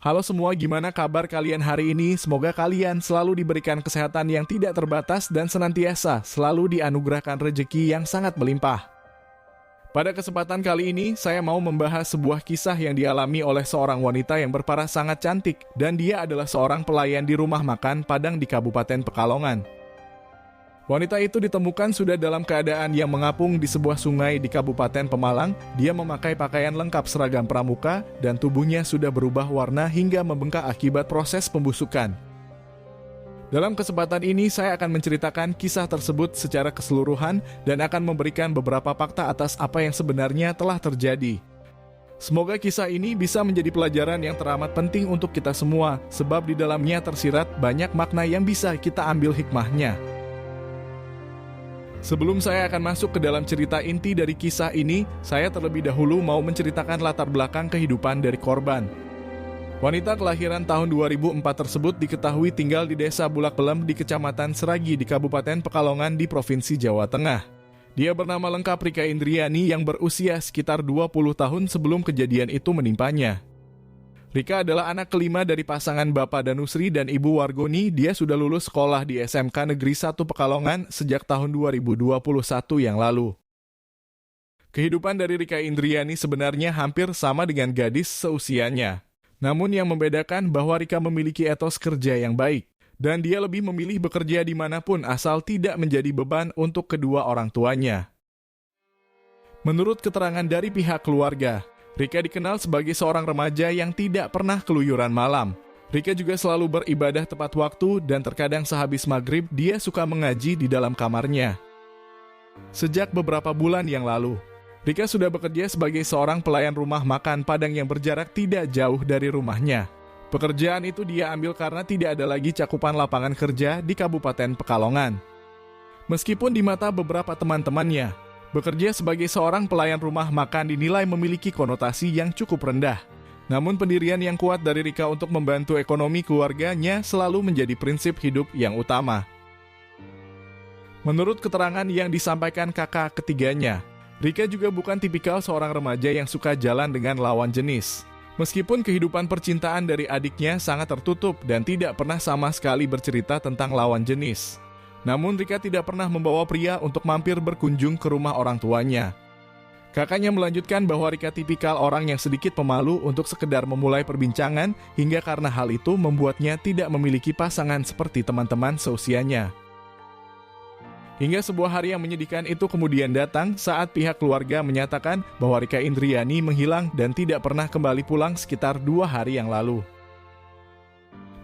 Halo semua, gimana kabar kalian hari ini? Semoga kalian selalu diberikan kesehatan yang tidak terbatas dan senantiasa selalu dianugerahkan rezeki yang sangat melimpah. Pada kesempatan kali ini, saya mau membahas sebuah kisah yang dialami oleh seorang wanita yang berparas sangat cantik, dan dia adalah seorang pelayan di rumah makan Padang di Kabupaten Pekalongan. Wanita itu ditemukan sudah dalam keadaan yang mengapung di sebuah sungai di Kabupaten Pemalang. Dia memakai pakaian lengkap seragam pramuka, dan tubuhnya sudah berubah warna hingga membengkak akibat proses pembusukan. Dalam kesempatan ini, saya akan menceritakan kisah tersebut secara keseluruhan dan akan memberikan beberapa fakta atas apa yang sebenarnya telah terjadi. Semoga kisah ini bisa menjadi pelajaran yang teramat penting untuk kita semua, sebab di dalamnya tersirat banyak makna yang bisa kita ambil hikmahnya. Sebelum saya akan masuk ke dalam cerita inti dari kisah ini, saya terlebih dahulu mau menceritakan latar belakang kehidupan dari korban. Wanita kelahiran tahun 2004 tersebut diketahui tinggal di desa Bulak Pelem di Kecamatan Seragi di Kabupaten Pekalongan di Provinsi Jawa Tengah. Dia bernama lengkap Rika Indriani yang berusia sekitar 20 tahun sebelum kejadian itu menimpanya. Rika adalah anak kelima dari pasangan Bapak Danusri dan Ibu Wargoni. Dia sudah lulus sekolah di SMK Negeri 1 Pekalongan sejak tahun 2021 yang lalu. Kehidupan dari Rika Indriani sebenarnya hampir sama dengan gadis seusianya. Namun yang membedakan bahwa Rika memiliki etos kerja yang baik, dan dia lebih memilih bekerja dimanapun asal tidak menjadi beban untuk kedua orang tuanya. Menurut keterangan dari pihak keluarga, Rika dikenal sebagai seorang remaja yang tidak pernah keluyuran malam. Rika juga selalu beribadah tepat waktu dan terkadang sehabis maghrib dia suka mengaji di dalam kamarnya. Sejak beberapa bulan yang lalu, Rika sudah bekerja sebagai seorang pelayan rumah makan Padang yang berjarak tidak jauh dari rumahnya. Pekerjaan itu dia ambil karena tidak ada lagi cakupan lapangan kerja di Kabupaten Pekalongan. Meskipun di mata beberapa teman-temannya, bekerja sebagai seorang pelayan rumah makan dinilai memiliki konotasi yang cukup rendah. Namun pendirian yang kuat dari Rika untuk membantu ekonomi keluarganya selalu menjadi prinsip hidup yang utama. Menurut keterangan yang disampaikan kakak ketiganya, Rika juga bukan tipikal seorang remaja yang suka jalan dengan lawan jenis. Meskipun kehidupan percintaan dari adiknya sangat tertutup dan tidak pernah sama sekali bercerita tentang lawan jenis. Namun Rika tidak pernah membawa pria untuk mampir berkunjung ke rumah orang tuanya. Kakaknya melanjutkan bahwa Rika tipikal orang yang sedikit pemalu untuk sekedar memulai perbincangan, hingga karena hal itu membuatnya tidak memiliki pasangan seperti teman-teman seusianya. Hingga sebuah hari yang menyedihkan itu kemudian datang saat pihak keluarga menyatakan bahwa Rika Indriani menghilang dan tidak pernah kembali pulang sekitar 2 hari yang lalu.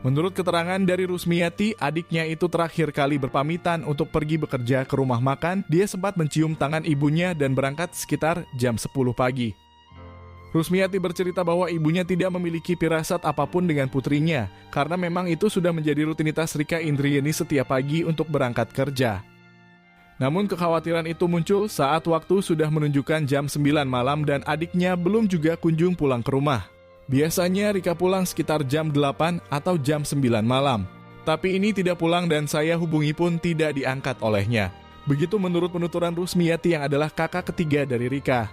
Menurut keterangan dari Rusmiati, adiknya itu terakhir kali berpamitan untuk pergi bekerja ke rumah makan. Dia sempat mencium tangan ibunya dan berangkat sekitar jam 10 pagi. Rusmiati bercerita bahwa ibunya tidak memiliki firasat apapun dengan putrinya, karena memang itu sudah menjadi rutinitas Rika Indriani setiap pagi untuk berangkat kerja. Namun kekhawatiran itu muncul saat waktu sudah menunjukkan jam 9 malam dan adiknya belum juga kunjung pulang ke rumah. Biasanya Rika pulang sekitar jam 8 atau jam 9 malam. Tapi ini tidak pulang dan saya hubungi pun tidak diangkat olehnya. Begitu menurut penuturan Rusmiati yang adalah kakak ketiga dari Rika.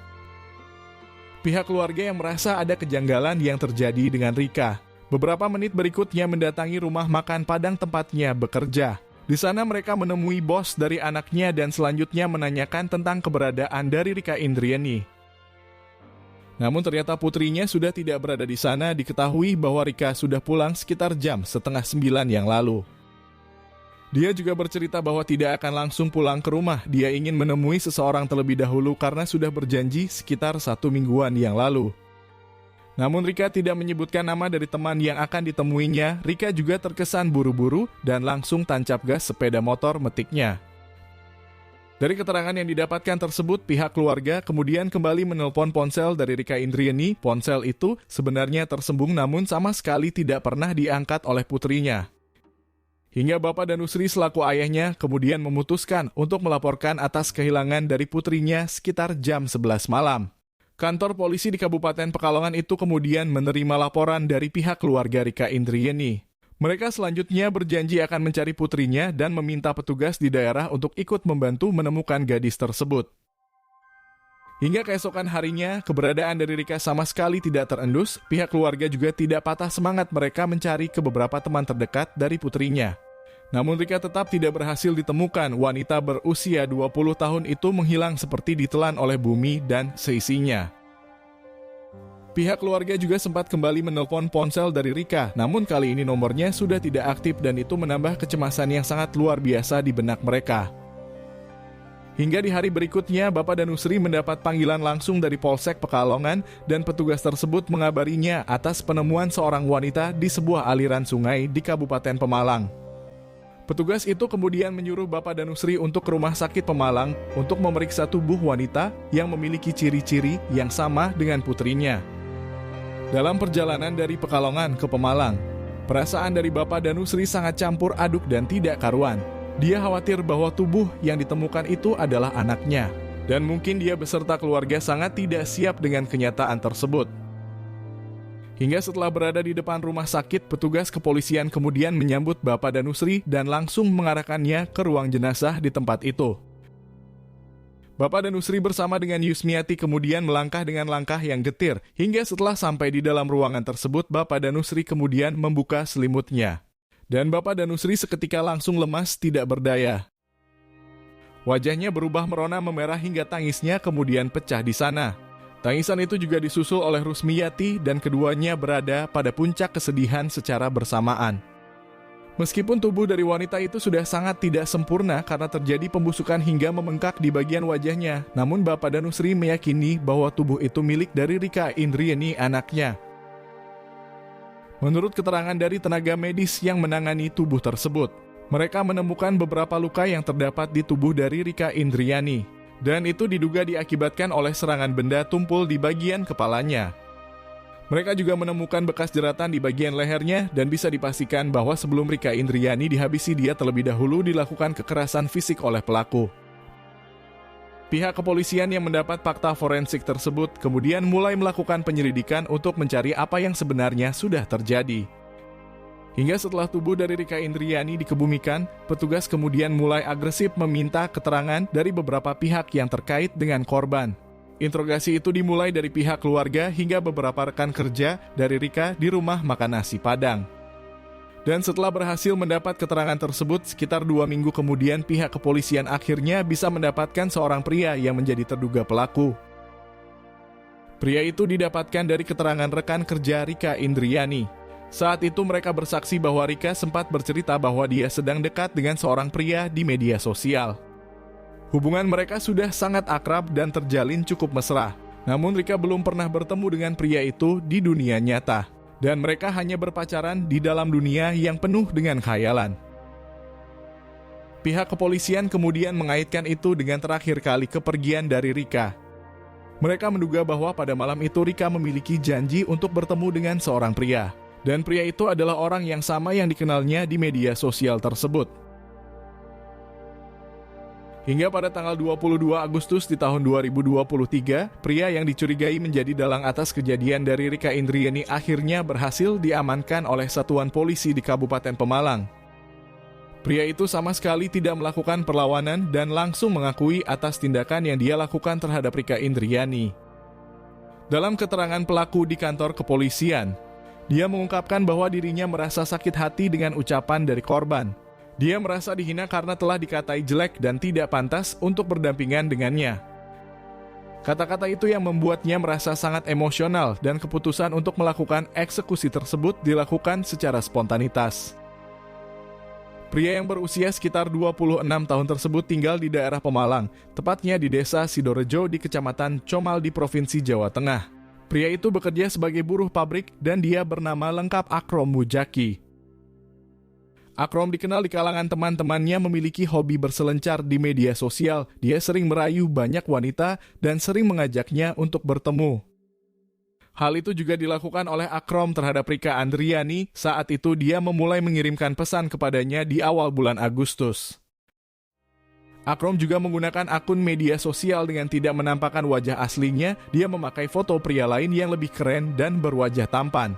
Pihak keluarga yang merasa ada kejanggalan yang terjadi dengan Rika. Beberapa menit berikutnya mendatangi rumah makan Padang tempatnya bekerja. Di sana mereka menemui bos dari anaknya dan selanjutnya menanyakan tentang keberadaan dari Rika Indriani. Namun ternyata putrinya sudah tidak berada di sana. Diketahui bahwa Rika sudah pulang sekitar jam 8:30 yang lalu. Dia juga bercerita bahwa tidak akan langsung pulang ke rumah. Dia ingin menemui seseorang terlebih dahulu karena sudah berjanji sekitar 1 mingguan yang lalu. Namun Rika tidak menyebutkan nama dari teman yang akan ditemuinya. Rika juga terkesan buru-buru dan langsung tancap gas sepeda motor metiknya. Dari keterangan yang didapatkan tersebut, pihak keluarga kemudian kembali menelpon ponsel dari Rika Indriani. Ponsel itu sebenarnya tersembung namun sama sekali tidak pernah diangkat oleh putrinya. Hingga Bapak Danusri selaku ayahnya kemudian memutuskan untuk melaporkan atas kehilangan dari putrinya sekitar jam 11 malam. Kantor polisi di Kabupaten Pekalongan itu kemudian menerima laporan dari pihak keluarga Rika Indriani. Mereka selanjutnya berjanji akan mencari putrinya dan meminta petugas di daerah untuk ikut membantu menemukan gadis tersebut. Hingga keesokan harinya, keberadaan dari Rika sama sekali tidak terendus, pihak keluarga juga tidak patah semangat mereka mencari ke beberapa teman terdekat dari putrinya. Namun Rika tetap tidak berhasil ditemukan, wanita berusia 20 tahun itu menghilang seperti ditelan oleh bumi dan seisinya. Pihak keluarga juga sempat kembali menelpon ponsel dari Rika, namun kali ini nomornya sudah tidak aktif dan itu menambah kecemasan yang sangat luar biasa di benak mereka. Hingga di hari berikutnya, Bapak Danusri mendapat panggilan langsung dari Polsek Pekalongan dan petugas tersebut mengabarinya atas penemuan seorang wanita di sebuah aliran sungai di Kabupaten Pemalang. Petugas itu kemudian menyuruh Bapak Danusri untuk ke Rumah Sakit Pemalang untuk memeriksa tubuh wanita yang memiliki ciri-ciri yang sama dengan putrinya. Dalam perjalanan dari Pekalongan ke Pemalang, perasaan dari Bapak Danusri sangat campur aduk dan tidak karuan. Dia khawatir bahwa tubuh yang ditemukan itu adalah anaknya, dan mungkin dia beserta keluarga sangat tidak siap dengan kenyataan tersebut. Hingga setelah berada di depan rumah sakit, petugas kepolisian kemudian menyambut Bapak Danusri dan langsung mengarahkannya ke ruang jenazah di tempat itu. Bapak Danusri bersama dengan Yusmiati kemudian melangkah dengan langkah yang getir, hingga setelah sampai di dalam ruangan tersebut, Bapak Danusri kemudian membuka selimutnya. Dan Bapak Danusri seketika langsung lemas tidak berdaya. Wajahnya berubah merona memerah hingga tangisnya kemudian pecah di sana. Tangisan itu juga disusul oleh Rusmiyati dan keduanya berada pada puncak kesedihan secara bersamaan. Meskipun tubuh dari wanita itu sudah sangat tidak sempurna karena terjadi pembusukan hingga membengkak di bagian wajahnya, namun Bapak Danusri meyakini bahwa tubuh itu milik dari Rika Indriani anaknya. Menurut keterangan dari tenaga medis yang menangani tubuh tersebut, mereka menemukan beberapa luka yang terdapat di tubuh dari Rika Indriani, dan itu diduga diakibatkan oleh serangan benda tumpul di bagian kepalanya. Mereka juga menemukan bekas jeratan di bagian lehernya dan bisa dipastikan bahwa sebelum Rika Indriani dihabisi dia terlebih dahulu dilakukan kekerasan fisik oleh pelaku. Pihak kepolisian yang mendapat fakta forensik tersebut kemudian mulai melakukan penyelidikan untuk mencari apa yang sebenarnya sudah terjadi. Hingga setelah tubuh dari Rika Indriani dikebumikan, petugas kemudian mulai agresif meminta keterangan dari beberapa pihak yang terkait dengan korban. Interogasi itu dimulai dari pihak keluarga hingga beberapa rekan kerja dari Rika di rumah makan nasi Padang. Dan setelah berhasil mendapat keterangan tersebut, sekitar 2 minggu kemudian pihak kepolisian akhirnya bisa mendapatkan seorang pria yang menjadi terduga pelaku. Pria itu didapatkan dari keterangan rekan kerja Rika Indriani. Saat itu mereka bersaksi bahwa Rika sempat bercerita bahwa dia sedang dekat dengan seorang pria di media sosial. Hubungan mereka sudah sangat akrab dan terjalin cukup mesra. Namun Rika belum pernah bertemu dengan pria itu di dunia nyata. Dan mereka hanya berpacaran di dalam dunia yang penuh dengan khayalan. Pihak kepolisian kemudian mengaitkan itu dengan terakhir kali kepergian dari Rika. Mereka menduga bahwa pada malam itu Rika memiliki janji untuk bertemu dengan seorang pria. Dan pria itu adalah orang yang sama yang dikenalnya di media sosial tersebut. Hingga pada tanggal 22 Agustus di tahun 2023, pria yang dicurigai menjadi dalang atas kejadian dari Rika Indriani akhirnya berhasil diamankan oleh Satuan Polisi di Kabupaten Pemalang. Pria itu sama sekali tidak melakukan perlawanan dan langsung mengakui atas tindakan yang dia lakukan terhadap Rika Indriani. Dalam keterangan pelaku di kantor kepolisian, dia mengungkapkan bahwa dirinya merasa sakit hati dengan ucapan dari korban. Dia merasa dihina karena telah dikatai jelek dan tidak pantas untuk berdampingan dengannya. Kata-kata itu yang membuatnya merasa sangat emosional dan keputusan untuk melakukan eksekusi tersebut dilakukan secara spontanitas. Pria yang berusia sekitar 26 tahun tersebut tinggal di daerah Pemalang, tepatnya di desa Sidorejo di Kecamatan Comal di Provinsi Jawa Tengah. Pria itu bekerja sebagai buruh pabrik dan dia bernama lengkap Akrom Mujaki. Akrom dikenal di kalangan teman-temannya memiliki hobi berselencar di media sosial. Dia sering merayu banyak wanita dan sering mengajaknya untuk bertemu. Hal itu juga dilakukan oleh Akrom terhadap Rika Indriani saat itu dia memulai mengirimkan pesan kepadanya di awal bulan Agustus. Akrom juga menggunakan akun media sosial dengan tidak menampakkan wajah aslinya. Dia memakai foto pria lain yang lebih keren dan berwajah tampan.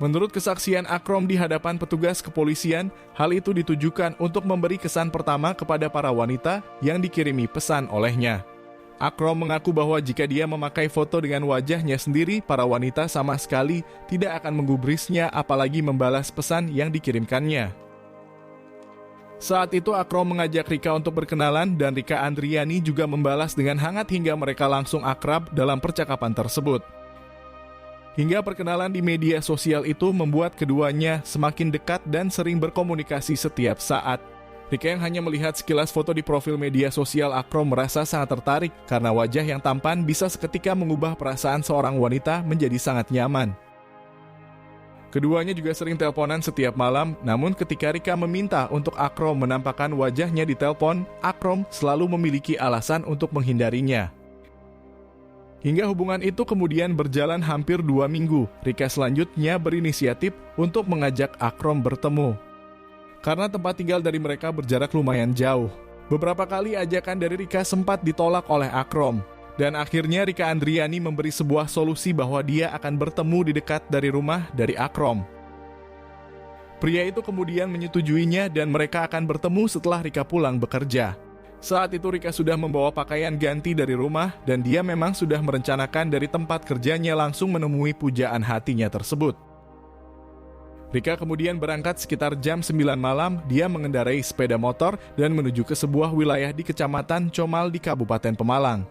Menurut kesaksian Akrom di hadapan petugas kepolisian, hal itu ditujukan untuk memberi kesan pertama kepada para wanita yang dikirimi pesan olehnya. Akrom mengaku bahwa jika dia memakai foto dengan wajahnya sendiri, para wanita sama sekali tidak akan menggubrisnya apalagi membalas pesan yang dikirimkannya. Saat itu Akrom mengajak Rika untuk berkenalan dan Rika Andriani juga membalas dengan hangat hingga mereka langsung akrab dalam percakapan tersebut. Hingga perkenalan di media sosial itu membuat keduanya semakin dekat dan sering berkomunikasi setiap saat. Rika yang hanya melihat sekilas foto di profil media sosial Akrom merasa sangat tertarik karena wajah yang tampan bisa seketika mengubah perasaan seorang wanita menjadi sangat nyaman. Keduanya juga sering teleponan setiap malam, namun ketika Rika meminta untuk Akrom menampakkan wajahnya di telepon, Akrom selalu memiliki alasan untuk menghindarinya. Hingga hubungan itu kemudian berjalan hampir 2 minggu, Rika selanjutnya berinisiatif untuk mengajak Akrom bertemu. Karena tempat tinggal dari mereka berjarak lumayan jauh, beberapa kali ajakan dari Rika sempat ditolak oleh Akrom. Dan akhirnya Rika Andriani memberi sebuah solusi bahwa dia akan bertemu di dekat dari rumah dari Akrom. Pria itu kemudian menyetujuinya dan mereka akan bertemu setelah Rika pulang bekerja. Saat itu Rika sudah membawa pakaian ganti dari rumah dan dia memang sudah merencanakan dari tempat kerjanya langsung menemui pujaan hatinya tersebut. Rika kemudian berangkat sekitar jam 9 malam, dia mengendarai sepeda motor dan menuju ke sebuah wilayah di Kecamatan Comal di Kabupaten Pemalang.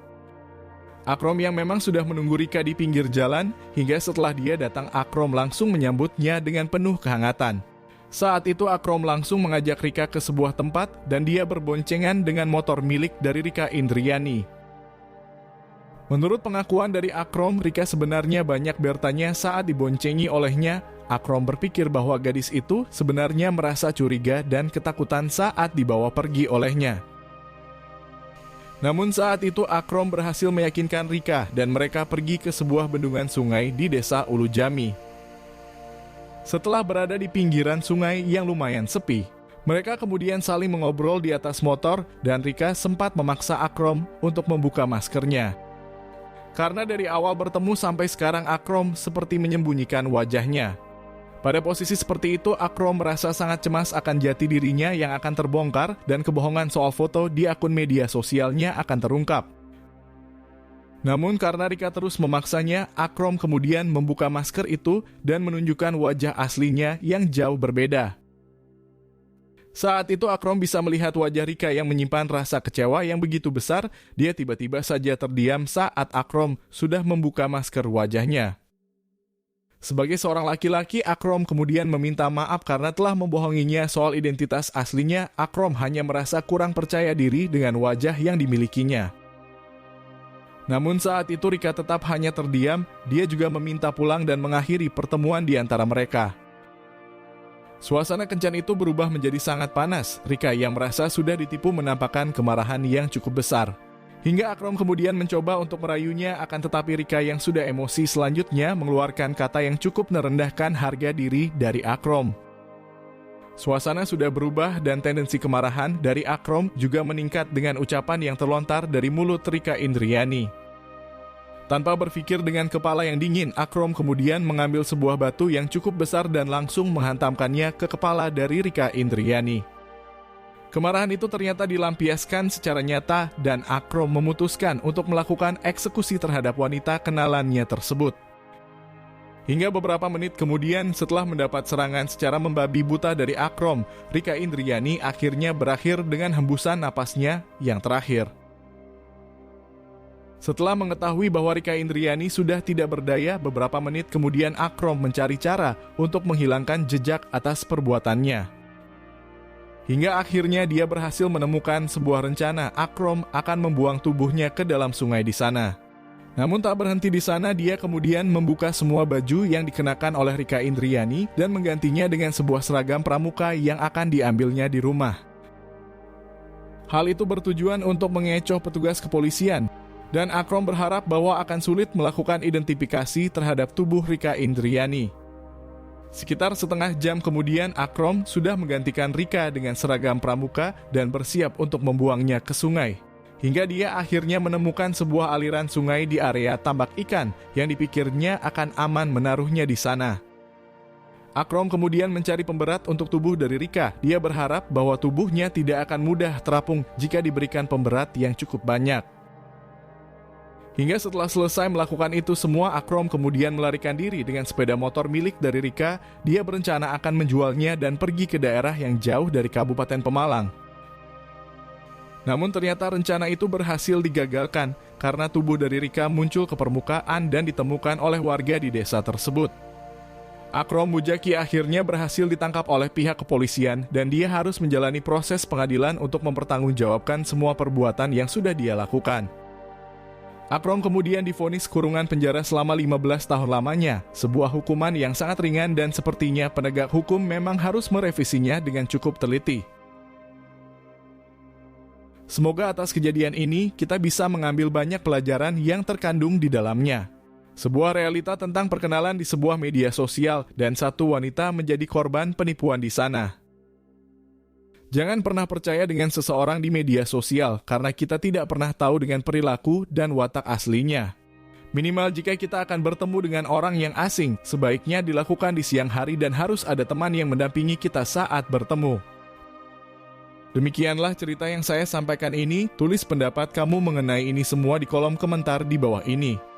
Akrom yang memang sudah menunggu Rika di pinggir jalan, hingga setelah dia datang Akrom langsung menyambutnya dengan penuh kehangatan. Saat itu Akrom langsung mengajak Rika ke sebuah tempat dan dia berboncengan dengan motor milik dari Rika Indriani. Menurut pengakuan dari Akrom, Rika sebenarnya banyak bertanya saat diboncengi olehnya. Akrom berpikir bahwa gadis itu sebenarnya merasa curiga dan ketakutan saat dibawa pergi olehnya. Namun saat itu Akrom berhasil meyakinkan Rika dan mereka pergi ke sebuah bendungan sungai di desa Ulu Jami. Setelah berada di pinggiran sungai yang lumayan sepi, mereka kemudian saling mengobrol di atas motor dan Rika sempat memaksa Akrom untuk membuka maskernya. Karena dari awal bertemu sampai sekarang Akrom seperti menyembunyikan wajahnya. Pada posisi seperti itu, Akrom merasa sangat cemas akan jati dirinya yang akan terbongkar dan kebohongan soal foto di akun media sosialnya akan terungkap. Namun karena Rika terus memaksanya, Akrom kemudian membuka masker itu dan menunjukkan wajah aslinya yang jauh berbeda. Saat itu Akrom bisa melihat wajah Rika yang menyimpan rasa kecewa yang begitu besar, dia tiba-tiba saja terdiam saat Akrom sudah membuka masker wajahnya. Sebagai seorang laki-laki, Akrom kemudian meminta maaf karena telah membohonginya soal identitas aslinya. Akrom hanya merasa kurang percaya diri dengan wajah yang dimilikinya. Namun saat itu Rika tetap hanya terdiam, dia juga meminta pulang dan mengakhiri pertemuan di antara mereka. Suasana kencan itu berubah menjadi sangat panas. Rika yang merasa sudah ditipu menampakkan kemarahan yang cukup besar. Hingga Akrom kemudian mencoba untuk merayunya, akan tetapi Rika yang sudah emosi selanjutnya mengeluarkan kata yang cukup merendahkan harga diri dari Akrom. Suasana sudah berubah dan tendensi kemarahan dari Akrom juga meningkat dengan ucapan yang terlontar dari mulut Rika Indriani. Tanpa berpikir dengan kepala yang dingin, Akrom kemudian mengambil sebuah batu yang cukup besar dan langsung menghantamkannya ke kepala dari Rika Indriani. Kemarahan itu ternyata dilampiaskan secara nyata dan Akrom memutuskan untuk melakukan eksekusi terhadap wanita kenalannya tersebut. Hingga beberapa menit kemudian setelah mendapat serangan secara membabi buta dari Akrom, Rika Indriani akhirnya berakhir dengan hembusan napasnya yang terakhir. Setelah mengetahui bahwa Rika Indriani sudah tidak berdaya, beberapa menit kemudian Akrom mencari cara untuk menghilangkan jejak atas perbuatannya. Hingga akhirnya dia berhasil menemukan sebuah rencana. Akrom akan membuang tubuhnya ke dalam sungai di sana. Namun tak berhenti di sana, dia kemudian membuka semua baju yang dikenakan oleh Rika Indriani dan menggantinya dengan sebuah seragam pramuka yang akan diambilnya di rumah. Hal itu bertujuan untuk mengecoh petugas kepolisian, dan Akrom berharap bahwa akan sulit melakukan identifikasi terhadap tubuh Rika Indriani. Sekitar setengah jam kemudian, Akrom sudah menggantikan Rika dengan seragam pramuka dan bersiap untuk membuangnya ke sungai. Hingga dia akhirnya menemukan sebuah aliran sungai di area tambak ikan yang dipikirnya akan aman menaruhnya di sana. Akrom kemudian mencari pemberat untuk tubuh dari Rika. Dia berharap bahwa tubuhnya tidak akan mudah terapung jika diberikan pemberat yang cukup banyak. Hingga setelah selesai melakukan itu semua, Akrom kemudian melarikan diri dengan sepeda motor milik dari Rika. Dia berencana akan menjualnya dan pergi ke daerah yang jauh dari Kabupaten Pemalang. Namun ternyata rencana itu berhasil digagalkan karena tubuh dari Rika muncul ke permukaan dan ditemukan oleh warga di desa tersebut. Akrom Mujaki akhirnya berhasil ditangkap oleh pihak kepolisian dan dia harus menjalani proses pengadilan untuk mempertanggungjawabkan semua perbuatan yang sudah dia lakukan. Akrom kemudian divonis kurungan penjara selama 15 tahun lamanya, sebuah hukuman yang sangat ringan dan sepertinya penegak hukum memang harus merevisinya dengan cukup teliti. Semoga atas kejadian ini kita bisa mengambil banyak pelajaran yang terkandung di dalamnya. Sebuah realita tentang perkenalan di sebuah media sosial dan satu wanita menjadi korban penipuan di sana. Jangan pernah percaya dengan seseorang di media sosial karena kita tidak pernah tahu dengan perilaku dan watak aslinya. Minimal jika kita akan bertemu dengan orang yang asing, sebaiknya dilakukan di siang hari dan harus ada teman yang mendampingi kita saat bertemu. Demikianlah cerita yang saya sampaikan ini. Tulis pendapat kamu mengenai ini semua di kolom komentar di bawah ini.